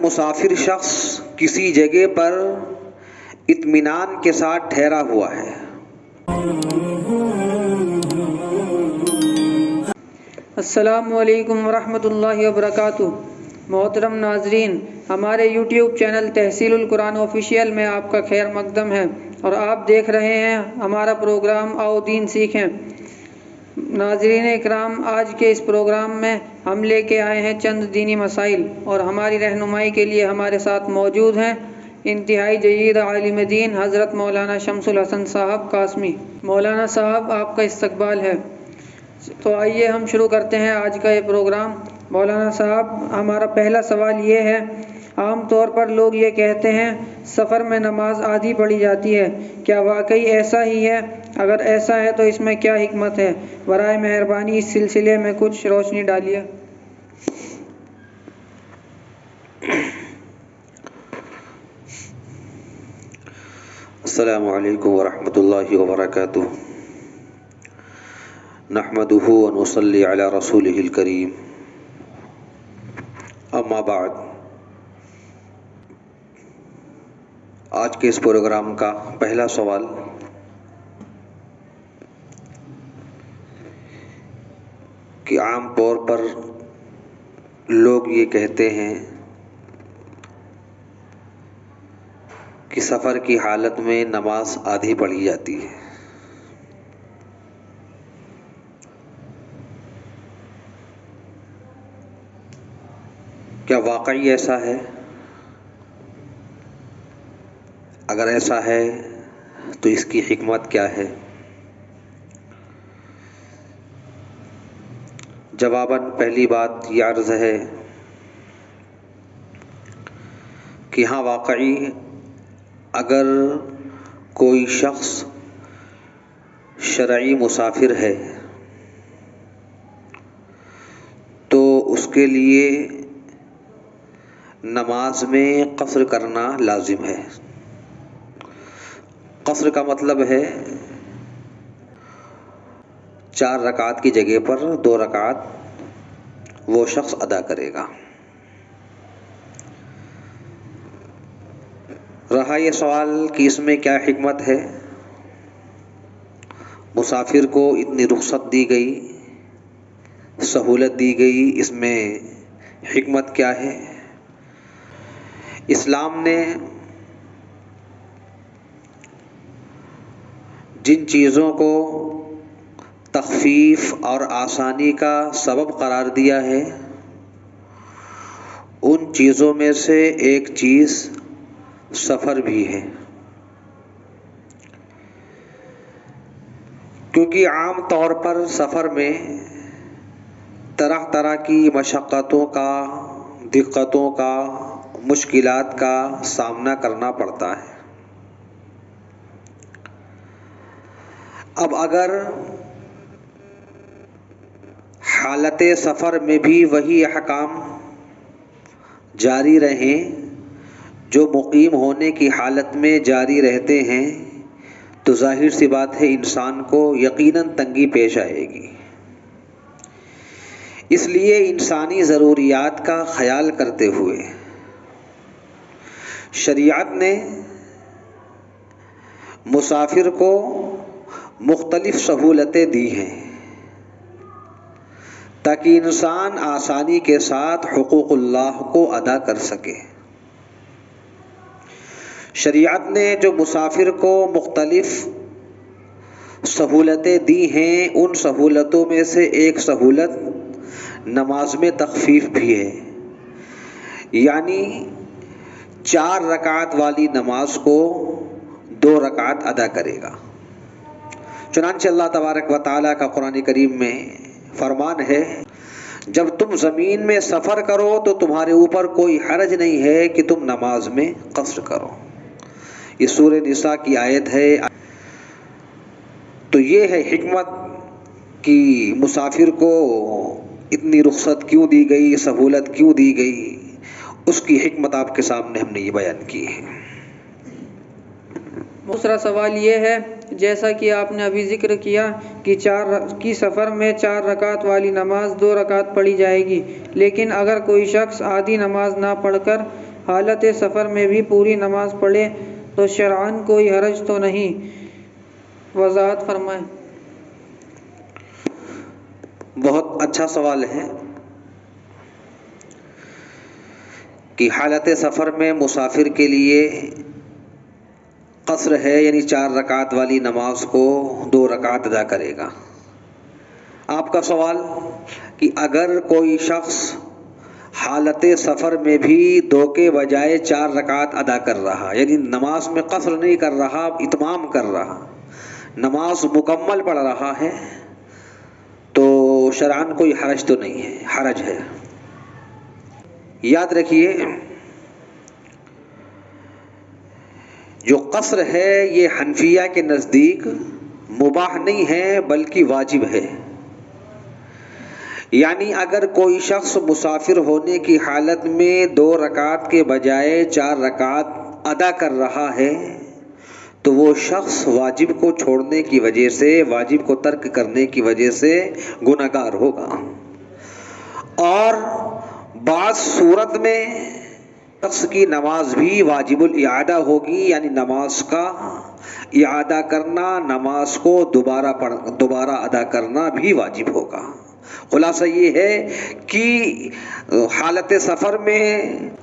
مسافر شخص کسی جگہ پر اطمینان کے ساتھ ٹھہرا ہوا ہے۔ السلام علیکم ورحمۃ اللہ وبرکاتہ۔ محترم ناظرین، ہمارے یوٹیوب چینل تحصیل القرآن آفیشیل میں آپ کا خیر مقدم ہے اور آپ دیکھ رہے ہیں ہمارا پروگرام آؤ دین سیکھیں۔ ناظرین اکرام، آج کے اس پروگرام میں ہم لے کے آئے ہیں چند دینی مسائل اور ہماری رہنمائی کے لیے ہمارے ساتھ موجود ہیں انتہائی جدید عالم دین حضرت مولانا شمس الحسن صاحب قاسمی۔ مولانا صاحب، آپ کا استقبال ہے۔ تو آئیے ہم شروع کرتے ہیں آج کا یہ پروگرام۔ مولانا صاحب، ہمارا پہلا سوال یہ ہے، عام طور پر لوگ یہ کہتے ہیں سفر میں نماز آدھی پڑھی جاتی ہے، کیا واقعی ایسا ہی ہے؟ اگر ایسا ہے تو اس میں کیا حکمت ہے؟ برائے مہربانی اس سلسلے میں کچھ روشنی ڈالیے۔ السلام علیکم ورحمۃ اللہ وبرکاتہ۔ نحمدہ ونصلی علی رسولہ الکریم، اما بعد۔ آج کے اس پروگرام کا پہلا سوال کہ عام طور پر لوگ یہ کہتے ہیں کہ سفر کی حالت میں نماز آدھی پڑھی جاتی ہے۔ کیا واقعی ایسا ہے؟ اگر ایسا ہے تو اس کی حکمت کیا ہے؟ جواباً پہلی بات یہ عرض ہے کہ ہاں، واقعی اگر کوئی شخص شرعی مسافر ہے تو اس کے لیے نماز میں قصر کرنا لازم ہے۔ قصر کا مطلب ہے 4 رکعت کی جگہ پر 2 رکعت وہ شخص ادا کرے گا۔ رہا یہ سوال کہ اس میں کیا حکمت ہے، مسافر کو اتنی رخصت دی گئی، سہولت دی گئی، اس میں حکمت کیا ہے؟ اسلام نے جن چیزوں کو تخفیف اور آسانی کا سبب قرار دیا ہے، ان چیزوں میں سے ایک چیز سفر بھی ہے، کیونکہ عام طور پر سفر میں طرح طرح کی مشقتوں کا، دقتوں کا، مشکلات کا سامنا کرنا پڑتا ہے۔ اب اگر حالت سفر میں بھی وہی احکام جاری رہیں جو مقیم ہونے کی حالت میں جاری رہتے ہیں تو ظاہر سی بات ہے انسان کو یقیناً تنگی پیش آئے گی۔ اس لیے انسانی ضروریات کا خیال کرتے ہوئے شریعت نے مسافر کو مختلف سہولتیں دی ہیں تاکہ انسان آسانی کے ساتھ حقوق اللہ کو ادا کر سکے۔ شریعت نے جو مسافر کو مختلف سہولتیں دی ہیں، ان سہولتوں میں سے ایک سہولت نماز میں تخفیف بھی ہے، یعنی 4 رکعت والی نماز کو 2 رکعت ادا کرے گا۔ چنانچہ اللہ تبارک و تعالیٰ کا قرآن کریم میں فرمان ہے، جب تم زمین میں سفر کرو تو تمہارے اوپر کوئی حرج نہیں ہے کہ تم نماز میں قصر کرو۔ یہ سورہ نساء کی آیت ہے۔ تو یہ ہے حکمت کہ مسافر کو اتنی رخصت کیوں دی گئی، سہولت کیوں دی گئی، اس کی حکمت آپ کے سامنے ہم نے یہ بیان کی ہے۔ دوسرا سوال یہ ہے، جیسا کہ آپ نے ابھی ذکر کیا کہ سفر میں 4 رکعت والی نماز 2 رکعت پڑھی جائے گی، لیکن اگر کوئی شخص آدھی نماز نہ پڑھ کر حالت سفر میں بھی پوری نماز پڑھے تو شرعاً کوئی حرج تو نہیں؟ وضاحت فرمائیں۔ بہت اچھا سوال ہے کہ حالت سفر میں مسافر کے لیے قصر ہے، یعنی 4 رکعت والی نماز کو 2 رکعت ادا کرے گا۔ آپ کا سوال کہ اگر کوئی شخص حالت سفر میں بھی 2 کے بجائے 4 رکعت ادا کر رہا، یعنی نماز میں قصر نہیں کر رہا، اتمام کر رہا، نماز مکمل پڑھ رہا ہے، تو شرعاً کوئی حرج تو نہیں ہے، حرج ہے۔ یاد رکھیے جو قصر ہے یہ حنفیہ کے نزدیک مباح نہیں ہے بلکہ واجب ہے۔ یعنی اگر کوئی شخص مسافر ہونے کی حالت میں 2 رکعت کے بجائے 4 رکعت ادا کر رہا ہے تو وہ شخص واجب کو چھوڑنے کی وجہ سے، واجب کو ترک کرنے کی وجہ سے گنہگار ہوگا۔ اور بعض صورت میں شخص کی نماز بھی واجب الاعادہ ہوگی، یعنی نماز کا اعادہ کرنا، نماز کو دوبارہ ادا کرنا بھی واجب ہوگا۔ خلاصہ یہ ہے کہ حالت سفر میں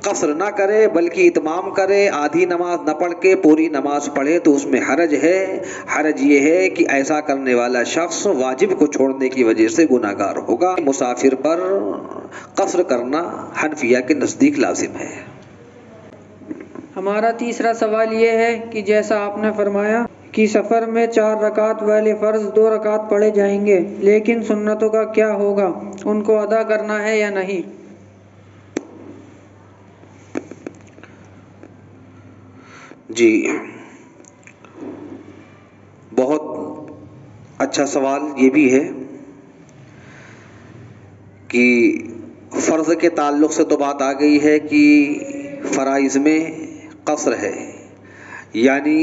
قصر نہ کرے بلکہ اتمام کرے، آدھی نماز نہ پڑھ کے پوری نماز پڑھے تو اس میں حرج ہے۔ حرج یہ ہے کہ ایسا کرنے والا شخص واجب کو چھوڑنے کی وجہ سے گنہگار ہوگا۔ مسافر پر قصر کرنا حنفیہ کے نزدیک لازم ہے۔ ہمارا تیسرا سوال یہ ہے کہ جیسا آپ نے فرمایا کہ سفر میں 4 رکعت والے فرض 2 رکعت پڑھے جائیں گے، لیکن سنتوں کا کیا ہوگا؟ ان کو ادا کرنا ہے یا نہیں؟ جی بہت اچھا سوال یہ بھی ہے کہ فرض کے تعلق سے تو بات آ گئی ہے کہ فرائض میں قصر ہے، یعنی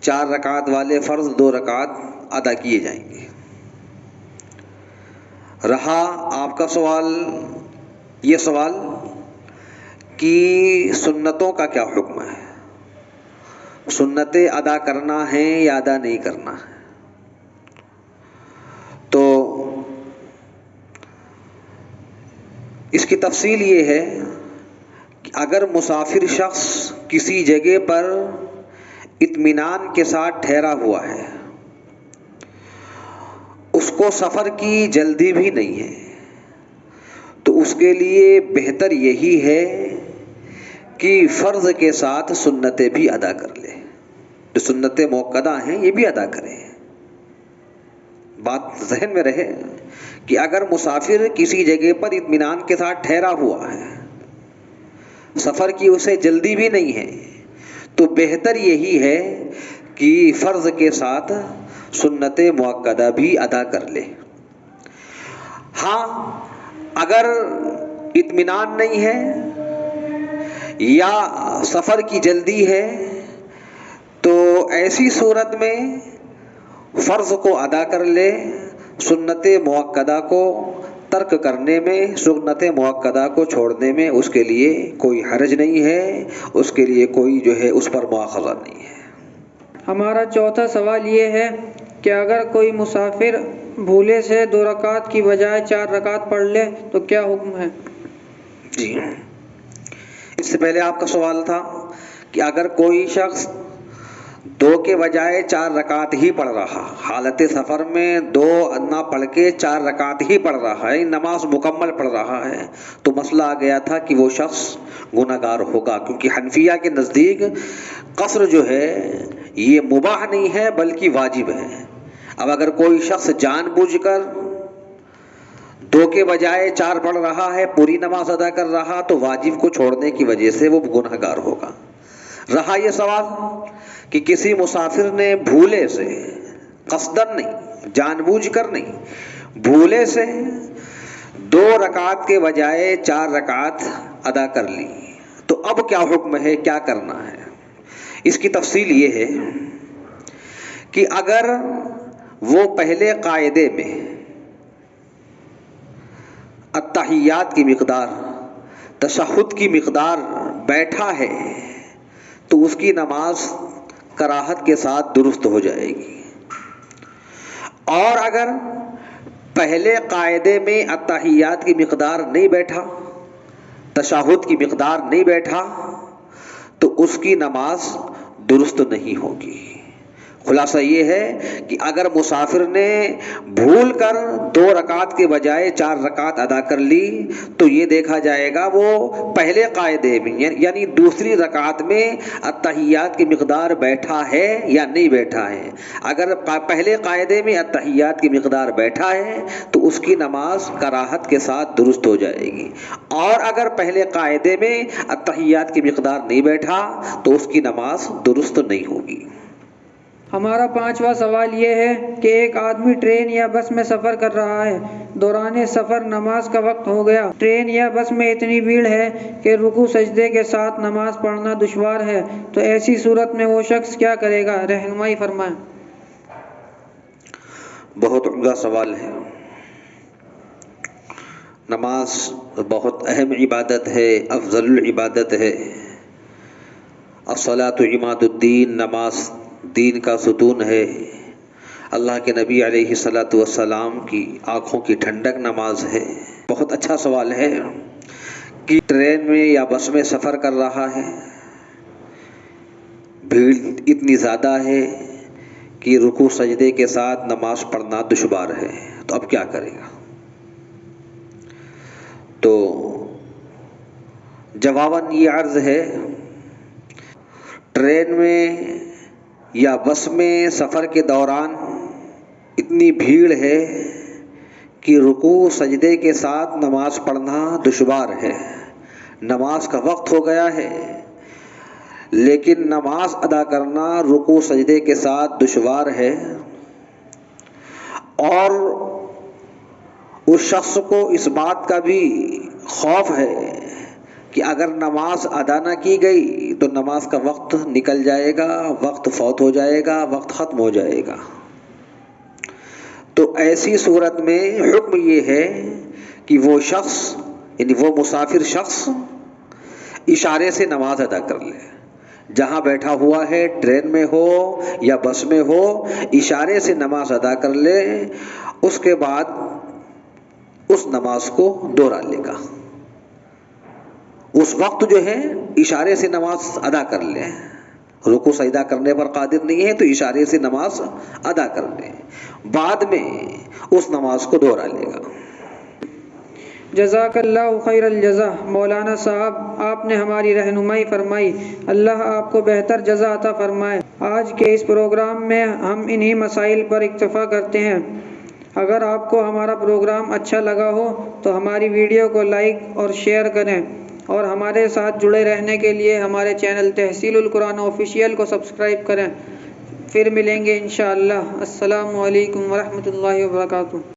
4 رکعت والے فرض 2 رکعت ادا کیے جائیں گے۔ رہا آپ کا سوال، یہ سوال کہ سنتوں کا کیا حکم ہے، سنتیں ادا کرنا ہے یا ادا نہیں کرنا ہے؟ تو اس کی تفصیل یہ ہے کہ اگر مسافر شخص کسی جگہ پر اطمینان کے ساتھ ٹھہرا ہوا ہے، اس کو سفر کی جلدی بھی نہیں ہے، تو اس کے لیے بہتر یہی ہے کہ فرض کے ساتھ سنتیں بھی ادا کر لے، جو سنتیں موقدہ ہیں یہ بھی ادا کرے۔ بات ذہن میں رہے کہ اگر مسافر کسی جگہ پر اطمینان کے ساتھ ٹھہرا ہوا ہے، سفر کی اسے جلدی بھی نہیں ہے، تو بہتر یہی ہے کہ فرض کے ساتھ سنت موقدہ بھی ادا کر لے۔ ہاں اگر اطمینان نہیں ہے یا سفر کی جلدی ہے تو ایسی صورت میں فرض کو ادا کر لے، سنت موقدہ کو ترک کرنے میں، سنت موقدہ کو چھوڑنے میں اس کے لیے کوئی حرج نہیں ہے، اس کے لیے کوئی جو ہے اس پر مواخذہ نہیں ہے۔ ہمارا چوتھا سوال یہ ہے کہ اگر کوئی مسافر بھولے سے 2 رکعت کی بجائے 4 رکعت پڑھ لے تو کیا حکم ہے؟ جی اس سے پہلے آپ کا سوال تھا کہ اگر کوئی شخص 2 کے بجائے 4 رکعت ہی پڑھ رہا، حالت سفر میں 2 نہ پڑھ کے 4 رکعت ہی پڑھ رہا ہے، نماز مکمل پڑھ رہا ہے، تو مسئلہ آ گیا تھا کہ وہ شخص گنہگار ہوگا، کیونکہ حنفیہ کے نزدیک قصر جو ہے یہ مباح نہیں ہے بلکہ واجب ہے۔ اب اگر کوئی شخص جان بوجھ کر 2 کے بجائے 4 پڑھ رہا ہے، پوری نماز ادا کر رہا، تو واجب کو چھوڑنے کی وجہ سے وہ گنہگار ہوگا۔ رہا یہ سوال کہ کسی مسافر نے بھولے سے، قصدن نہیں، جان بوجھ کر نہیں، بھولے سے 2 رکعت کے بجائے 4 رکعت ادا کر لی، تو اب کیا حکم ہے، کیا کرنا ہے؟ اس کی تفصیل یہ ہے کہ اگر وہ پہلے قاعدے میں التحیات کی مقدار، تشہد کی مقدار بیٹھا ہے تو اس کی نماز کراہت کے ساتھ درست ہو جائے گی، اور اگر پہلے قاعدے میں اتحیات کی مقدار نہیں بیٹھا، تشہد کی مقدار نہیں بیٹھا، تو اس کی نماز درست نہیں ہوگی۔ خلاصہ یہ ہے کہ اگر مسافر نے بھول کر 2 رکعت کے بجائے 4 رکعت ادا کر لی تو یہ دیکھا جائے گا وہ پہلے قاعدے میں یعنی دوسری رکعت میں اتحیات کی مقدار بیٹھا ہے یا نہیں بیٹھا ہے۔ اگر پہلے قاعدے میں اتحیات کی مقدار بیٹھا ہے تو اس کی نماز کراہت کے ساتھ درست ہو جائے گی، اور اگر پہلے قاعدے میں اتحیات کی مقدار نہیں بیٹھا تو اس کی نماز درست نہیں ہوگی۔ ہمارا 5واں سوال یہ ہے کہ ایک آدمی ٹرین یا بس میں سفر کر رہا ہے، دوران سفر نماز کا وقت ہو گیا، ٹرین یا بس میں اتنی بھیڑ ہے کہ رکوع سجدے کے ساتھ نماز پڑھنا دشوار ہے، تو ایسی صورت میں وہ شخص کیا کرے گا؟ رہنمائی فرمائیں۔ بہت عمدہ سوال ہے۔ نماز بہت اہم عبادت ہے، افضل العبادت ہے۔ الصلاۃ عماد الدین، نماز دین کا ستون ہے۔ اللہ کے نبی علیہ الصلاۃ والسلام کی آنکھوں کی ٹھنڈک نماز ہے۔ بہت اچھا سوال ہے کہ ٹرین میں یا بس میں سفر کر رہا ہے، بھیڑ اتنی زیادہ ہے کہ رکوع سجدے کے ساتھ نماز پڑھنا دشوار ہے، تو اب کیا کرے گا؟ تو جواباً یہ عرض ہے، ٹرین میں یا بس میں سفر کے دوران اتنی بھیڑ ہے کہ رکوع سجدے کے ساتھ نماز پڑھنا دشوار ہے، نماز کا وقت ہو گیا ہے لیکن نماز ادا کرنا رکوع سجدے کے ساتھ دشوار ہے، اور اس شخص کو اس بات کا بھی خوف ہے کہ اگر نماز ادا نہ کی گئی تو نماز کا وقت نکل جائے گا، وقت فوت ہو جائے گا، وقت ختم ہو جائے گا۔ تو ایسی صورت میں حکم یہ ہے کہ وہ شخص یعنی وہ مسافر شخص اشارے سے نماز ادا کر لے، جہاں بیٹھا ہوا ہے، ٹرین میں ہو یا بس میں ہو، اشارے سے نماز ادا کر لے، اس کے بعد اس نماز کو دوہرا لے گا۔ اس وقت جو ہے اشارے سے نماز ادا کر لے، رکوع سجدہ کرنے پر قادر نہیں ہے تو اشارے سے نماز ادا کر لے، بعد میں اس نماز کو دوہرا لے گا۔ جزاک اللہ خیر الجزا مولانا صاحب، آپ نے ہماری رہنمائی فرمائی، اللہ آپ کو بہتر جزا عطا فرمائے۔ آج کے اس پروگرام میں ہم انہی مسائل پر اکتفا کرتے ہیں۔ اگر آپ کو ہمارا پروگرام اچھا لگا ہو تو ہماری ویڈیو کو لائک اور شیئر کریں، اور ہمارے ساتھ جڑے رہنے کے لیے ہمارے چینل تحصیل القرآن آفیشیل کو سبسکرائب کریں۔ پھر ملیں گے انشاءاللہ۔ السلام علیکم ورحمۃ اللہ وبرکاتہ۔